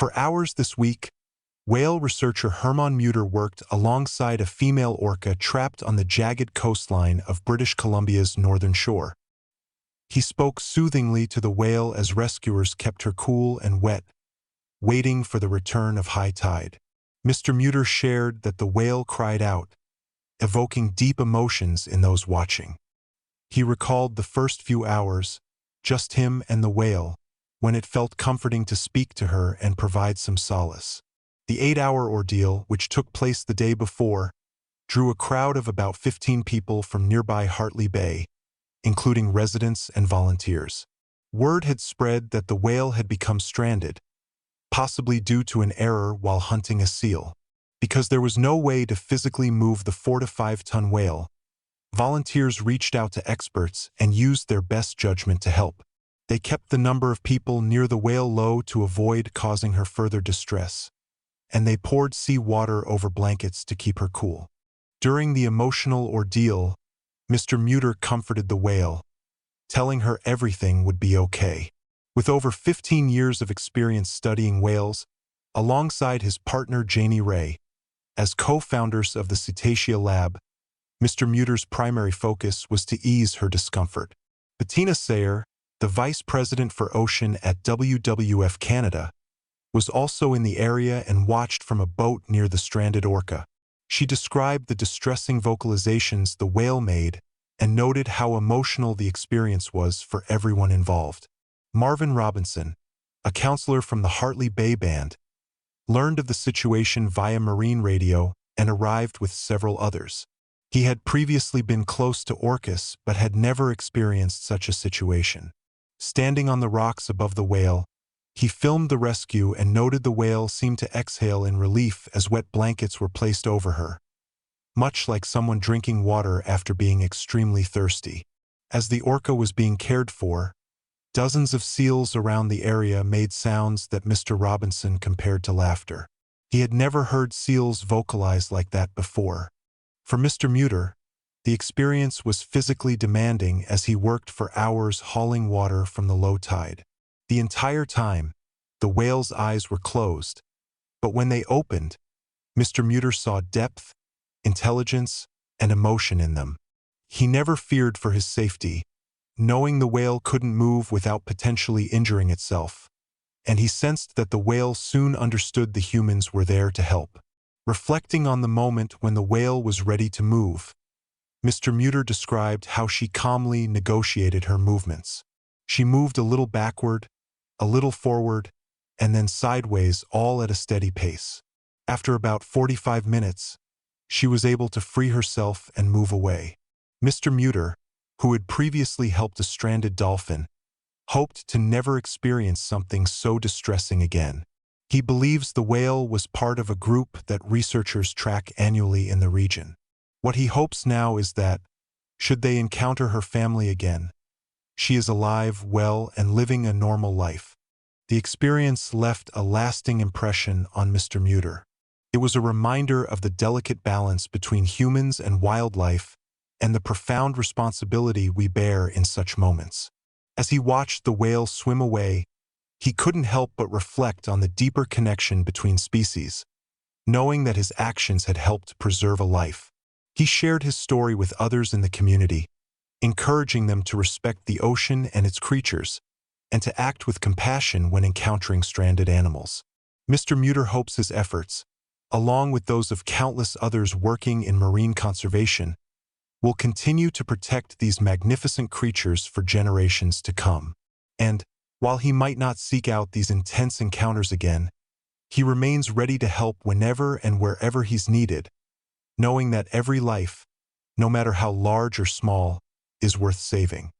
For hours this week, whale researcher Herman Mutter worked alongside a female orca trapped on the jagged coastline of British Columbia's northern shore. He spoke soothingly to the whale as rescuers kept her cool and wet, waiting for the return of high tide. Mr. Mutter shared that the whale cried out, evoking deep emotions in those watching. He recalled the first few hours, just him and the whale, when it felt comforting to speak to her and provide some solace. The 8-hour ordeal, which took place the day before, drew a crowd of about 15 people from nearby Hartley Bay, including residents and volunteers. Word had spread that the whale had become stranded, possibly due to an error while hunting a seal. Because there was no way to physically move the 4 to 5 ton whale, volunteers reached out to experts and used their best judgment to help. They kept the number of people near the whale low to avoid causing her further distress, and they poured seawater over blankets to keep her cool. During the emotional ordeal, Mr. Mutter comforted the whale, telling her everything would be okay. With over 15 years of experience studying whales, alongside his partner Janie Ray, as co-founders of the Cetacea Lab, Mr. Mutter's primary focus was to ease her discomfort. Bettina Sayer, the vice president for Ocean at WWF Canada, was also in the area and watched from a boat near the stranded orca. She described the distressing vocalizations the whale made and noted how emotional the experience was for everyone involved. Marvin Robinson, a counselor from the Hartley Bay Band, learned of the situation via marine radio and arrived with several others. He had previously been close to orcas but had never experienced such a situation. Standing on the rocks above the whale, he filmed the rescue and noted the whale seemed to exhale in relief as wet blankets were placed over her, much like someone drinking water after being extremely thirsty. As the orca was being cared for, dozens of seals around the area made sounds that Mr. Robinson compared to laughter. He had never heard seals vocalize like that before. For Mr. Mutter, the experience was physically demanding as he worked for hours hauling water from the low tide. The entire time, the whale's eyes were closed, but when they opened, Mr. Mutter saw depth, intelligence, and emotion in them. He never feared for his safety, knowing the whale couldn't move without potentially injuring itself, and he sensed that the whale soon understood the humans were there to help. Reflecting on the moment when the whale was ready to move, Mr. Mutter described how she calmly negotiated her movements. She moved a little backward, a little forward, and then sideways, all at a steady pace. After about 45 minutes, she was able to free herself and move away. Mr. Mutter, who had previously helped a stranded dolphin, hoped to never experience something so distressing again. He believes the whale was part of a group that researchers track annually in the region. What he hopes now is that, should they encounter her family again, she is alive, well, and living a normal life. The experience left a lasting impression on Mr. Mutter. It was a reminder of the delicate balance between humans and wildlife and the profound responsibility we bear in such moments. As he watched the whale swim away, he couldn't help but reflect on the deeper connection between species, knowing that his actions had helped preserve a life. He shared his story with others in the community, encouraging them to respect the ocean and its creatures, and to act with compassion when encountering stranded animals. Mr. Mutter hopes his efforts, along with those of countless others working in marine conservation, will continue to protect these magnificent creatures for generations to come. And, while he might not seek out these intense encounters again, he remains ready to help whenever and wherever he's needed, knowing that every life, no matter how large or small, is worth saving.